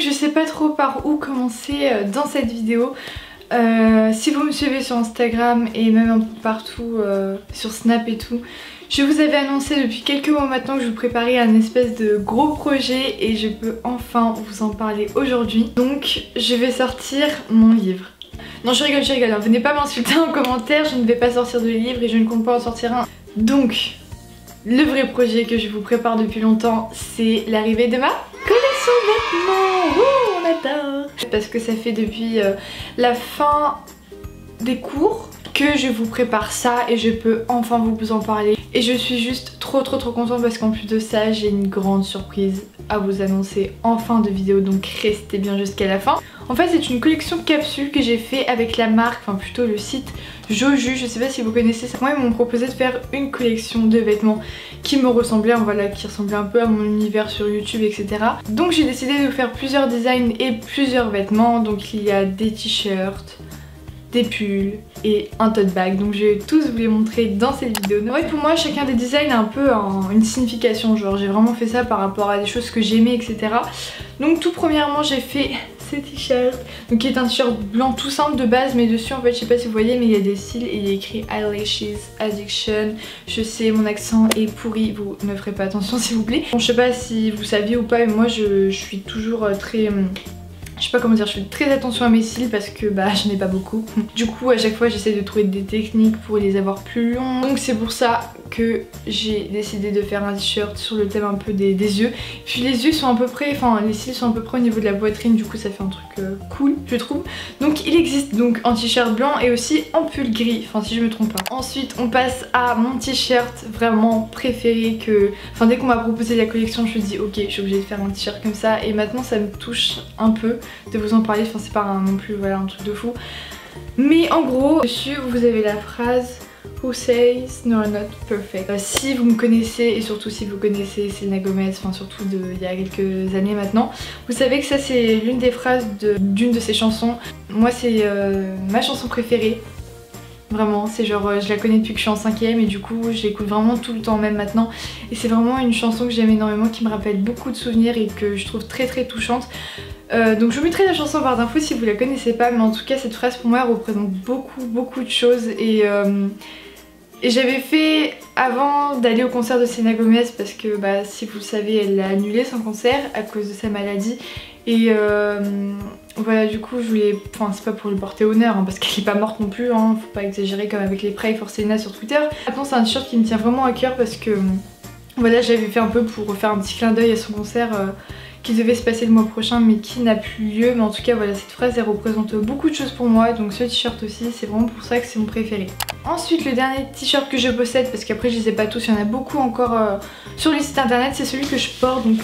je sais pas trop par où commencer dans cette vidéo. Si vous me suivez sur Instagram et même un peu partout sur Snap et tout, je vous avais annoncé depuis quelques mois maintenant que je vous préparais un espèce de gros projet et je peux enfin vous en parler aujourd'hui. Donc je vais sortir mon livre. Non, je rigole, hein. Venez pas m'insulter en commentaire, je ne vais pas sortir de livre et je ne compte pas en sortir un. Donc le vrai projet que je vous prépare depuis longtemps, c'est l'arrivée de ma collection de vêtements. Ouh, on adore. Parce que ça fait depuis la fin des cours que je vous prépare ça et je peux enfin vous en parler. Et je suis juste trop contente parce qu'en plus de ça, j'ai une grande surprise à vous annoncer en fin de vidéo, donc restez bien jusqu'à la fin. En fait, c'est une collection capsule que j'ai fait avec la marque, enfin plutôt le site Joju, je sais pas si vous connaissez ça. Moi, ils m'ont proposé de faire une collection de vêtements qui me ressemblaient, voilà, qui ressemblaient un peu à mon univers sur YouTube, etc. Donc j'ai décidé de faire plusieurs designs et plusieurs vêtements. Donc il y a des t-shirts, des pulls et un tote bag, donc je vais tous vous les montrer dans cette vidéo. En fait, pour moi, chacun des designs a un peu une signification, genre j'ai vraiment fait ça par rapport à des choses que j'aimais, etc. Donc tout premièrement, j'ai fait ce t-shirt, donc qui est un t-shirt blanc tout simple de base, mais dessus en fait, je sais pas si vous voyez, mais il y a des cils et il y a écrit Eyelashes Addiction. Je sais, mon accent est pourri, vous ne ferez pas attention s'il vous plaît. Bon, je sais pas si vous saviez ou pas, mais moi je suis toujours très... je sais pas comment dire, je fais très attention à mes cils parce que bah je n'ai pas beaucoup. Du coup à chaque fois j'essaie de trouver des techniques pour les avoir plus longs. Donc c'est pour ça que j'ai décidé de faire un t-shirt sur le thème un peu des yeux. Puis les yeux sont à peu près, enfin les cils sont à peu près au niveau de la poitrine, du coup ça fait un truc cool je trouve. Donc il existe donc un t-shirt blanc et aussi un pull gris, enfin si je me trompe pas. Ensuite on passe à mon t-shirt vraiment préféré que... Enfin dès qu'on m'a proposé la collection je me dis ok, je suis obligée de faire un t-shirt comme ça et maintenant ça me touche un peu de vous en parler, enfin c'est pas non plus voilà un truc de fou, mais en gros dessus vous avez la phrase Who says no I'm not perfect. Si vous me connaissez et surtout si vous connaissez Selena Gomez, enfin surtout il y a quelques années maintenant, vous savez que ça c'est l'une des phrases d'une de ses chansons. Moi c'est ma chanson préférée. Vraiment, c'est genre je la connais depuis que je suis en 5ème et du coup je l'écoute vraiment tout le temps même maintenant. Et c'est vraiment une chanson que j'aime énormément, qui me rappelle beaucoup de souvenirs et que je trouve très touchante. Donc je vous mettrai la chanson en barre d'infos si vous la connaissez pas, mais en tout cas cette phrase pour moi elle représente beaucoup de choses. Et j'avais fait avant d'aller au concert de Selena Gomez parce que bah, si vous le savez elle a annulé son concert à cause de sa maladie. Et voilà, du coup je voulais, enfin c'est pas pour lui porter honneur hein, parce qu'elle est pas morte non plus, hein, faut pas exagérer comme avec les Pray for Selena sur Twitter. Maintenant c'est un t-shirt qui me tient vraiment à cœur parce que voilà, j'avais fait un peu pour faire un petit clin d'œil à son concert qui devait se passer le mois prochain mais qui n'a plus lieu. Mais en tout cas voilà, cette phrase elle représente beaucoup de choses pour moi, donc ce t-shirt aussi c'est vraiment pour ça que c'est mon préféré. Ensuite le dernier t-shirt que je possède, parce qu'après je les ai pas tous, il y en a beaucoup encore sur le site internet, c'est celui que je porte. Donc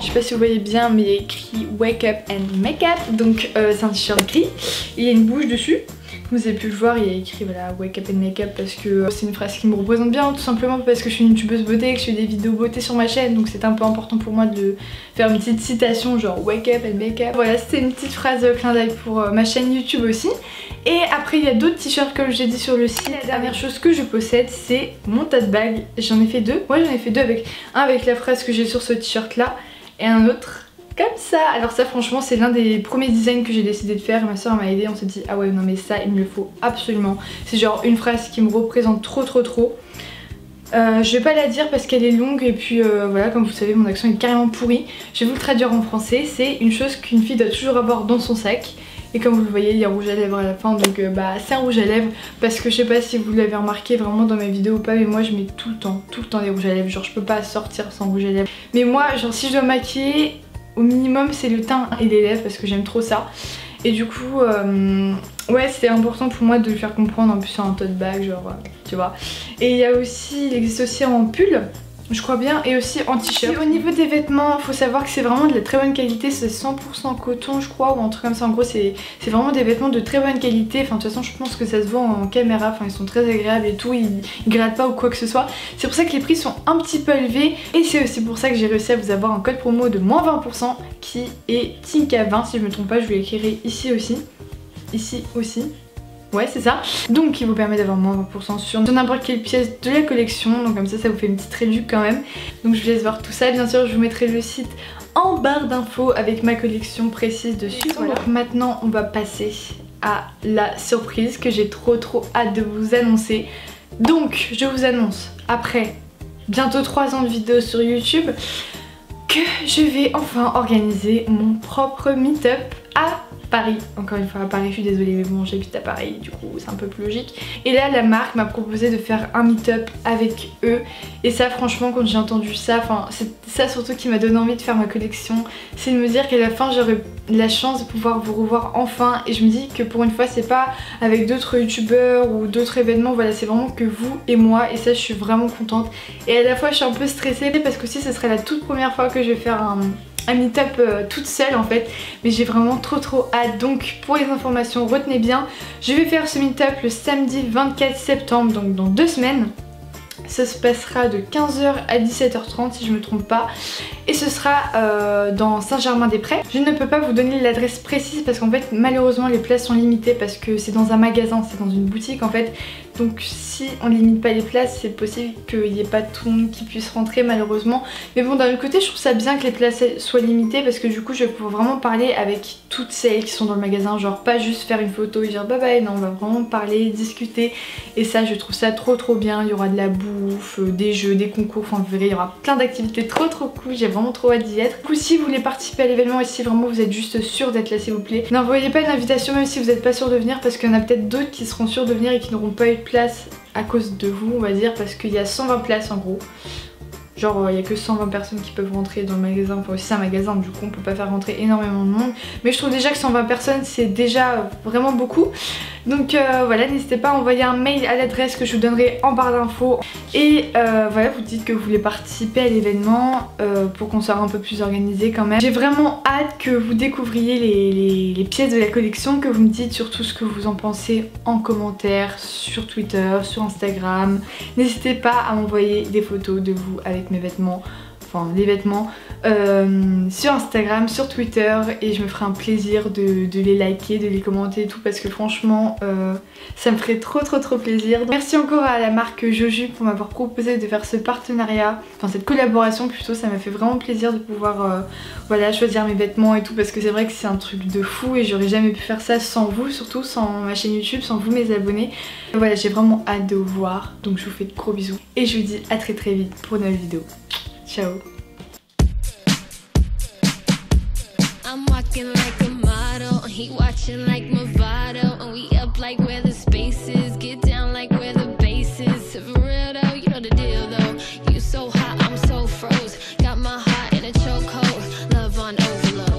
je sais pas si vous voyez bien mais il y a écrit Wake Up and Make Up, donc c'est un t-shirt gris et il y a une bouche dessus. Comme vous avez pu le voir, il y a écrit voilà Wake Up and Make Up parce que c'est une phrase qui me représente bien, tout simplement parce que je suis une youtubeuse beauté, que je fais des vidéos beauté sur ma chaîne, donc c'est un peu important pour moi de faire une petite citation genre Wake Up and Make Up. Voilà, c'était une petite phrase clin d'œil pour ma chaîne YouTube aussi. Et après il y a d'autres t-shirts comme j'ai dit sur le site. La dernière chose que je possède c'est mon tote bag. J'en ai fait deux, ouais j'en ai fait deux, avec un avec la phrase que j'ai sur ce t-shirt là et un autre comme ça. Alors ça franchement c'est l'un des premiers designs que j'ai décidé de faire, ma soeur m'a aidé, on s'est dit ah ouais non mais ça il me le faut absolument. C'est genre une phrase qui me représente trop. Je vais pas la dire parce qu'elle est longue et puis voilà, comme vous savez mon accent est carrément pourri. Je vais vous le traduire en français. C'est une chose qu'une fille doit toujours avoir dans son sac. Et comme vous le voyez il y a rouge à lèvres à la fin, donc bah c'est un rouge à lèvres parce que je sais pas si vous l'avez remarqué vraiment dans mes vidéos ou pas, mais moi je mets tout le temps des rouges à lèvres, genre je peux pas sortir sans rouge à lèvres. Mais moi genre si je dois maquiller, au minimum c'est le teint et les lèvres parce que j'aime trop ça. Et du coup ouais c'est important pour moi de le faire comprendre, en plus sur un tote bag genre tu vois. Et il y a aussi, il existe aussi en pull je crois bien, et aussi en t-shirt. Au niveau des vêtements, faut savoir que c'est vraiment de la très bonne qualité, c'est 100% coton je crois, ou un truc comme ça. En gros c'est vraiment des vêtements de très bonne qualité, enfin de toute façon je pense que ça se voit en caméra, enfin ils sont très agréables et tout, ils grattent pas ou quoi que ce soit. C'est pour ça que les prix sont un petit peu élevés et c'est aussi pour ça que j'ai réussi à vous avoir un code promo de moins 20% qui est TINKA20 si je me trompe pas, je vous l'écrirai ici aussi. Ouais c'est ça. Donc il vous permet d'avoir moins 20% sur n'importe quelle pièce de la collection. Donc comme ça vous fait une petite réduction quand même. Donc je vous laisse voir tout ça. Bien sûr je vous mettrai le site en barre d'infos avec ma collection précise dessus. Voilà. Donc maintenant on va passer à la surprise que j'ai trop hâte de vous annoncer. Donc je vous annonce, après bientôt 3 ans de vidéos sur YouTube, que je vais enfin organiser mon propre meet-up à Paris. Encore une fois à Paris, je suis désolée mais bon j'habite à Paris, du coup c'est un peu plus logique. Et là la marque m'a proposé de faire un meet-up avec eux. Et ça franchement quand j'ai entendu ça, enfin c'est ça surtout qui m'a donné envie de faire ma collection. C'est de me dire qu'à la fin j'aurai la chance de pouvoir vous revoir enfin. Et je me dis que pour une fois c'est pas avec d'autres youtubeurs ou d'autres événements, voilà c'est vraiment que vous et moi. Et ça je suis vraiment contente. Et à la fois je suis un peu stressée parce que aussi ce serait la toute première fois que je vais faire un meet-up toute seule en fait, mais j'ai vraiment trop hâte. Donc pour les informations retenez bien, je vais faire ce meet-up le samedi 24 septembre, donc dans 2 semaines. Ça se passera de 15h à 17h30 si je me trompe pas, et ce sera dans Saint-Germain-des-Prés. Je ne peux pas vous donner l'adresse précise parce qu'en fait malheureusement les places sont limitées parce que c'est dans un magasin, c'est dans une boutique en fait. Donc si on limite pas les places, c'est possible qu'il n'y ait pas tout le monde qui puisse rentrer malheureusement. Mais bon, d'un autre côté je trouve ça bien que les places soient limitées parce que du coup je vais pouvoir vraiment parler avec toutes celles qui sont dans le magasin. Genre pas juste faire une photo et dire bye bye, non on va vraiment parler, discuter. Et ça je trouve ça trop bien. Il y aura de la bouffe, des jeux, des concours, enfin vous verrez il y aura plein d'activités trop cool. J'ai vraiment trop hâte d'y être. Du coup si vous voulez participer à l'événement et si vraiment vous êtes juste sûr d'être là s'il vous plaît, n'envoyez pas une invitation même si vous n'êtes pas sûr de venir, parce qu'il y en a peut-être d'autres qui seront sûrs de venir et qui n'auront pas eu de place à cause de vous on va dire, parce qu'il y a 120 places en gros. Genre il n'y a que 120 personnes qui peuvent rentrer dans le magasin, enfin aussi c'est un magasin du coup on peut pas faire rentrer énormément de monde. Mais je trouve déjà que 120 personnes c'est déjà vraiment beaucoup. Donc voilà, n'hésitez pas à envoyer un mail à l'adresse que je vous donnerai en barre d'infos. Et voilà, vous dites que vous voulez participer à l'événement pour qu'on soit un peu plus organisé quand même. J'ai vraiment hâte que vous découvriez les pièces de la collection, que vous me dites surtout ce que vous en pensez en commentaire, sur Twitter, sur Instagram. N'hésitez pas à m'envoyer des photos de vous avec mes vêtements, enfin les vêtements, sur Instagram, sur Twitter, et je me ferai un plaisir de les liker, de les commenter et tout, parce que franchement ça me ferait trop plaisir. Donc, merci encore à la marque Joju pour m'avoir proposé de faire ce partenariat, enfin cette collaboration plutôt. Ça m'a fait vraiment plaisir de pouvoir voilà, choisir mes vêtements et tout, parce que c'est vrai que c'est un truc de fou et j'aurais jamais pu faire ça sans vous, surtout sans ma chaîne YouTube, sans vous mes abonnés. Et voilà, j'ai vraiment hâte de vous voir, donc je vous fais de gros bisous et je vous dis à très vite pour une nouvelle vidéo. Ciao. I'm walking like a model, he watching like Movado, and we up like where the space is, get down like where the bass is. For real though, you know the deal though. You so hot, I'm so froze, got my heart in a chokehold, love on overload.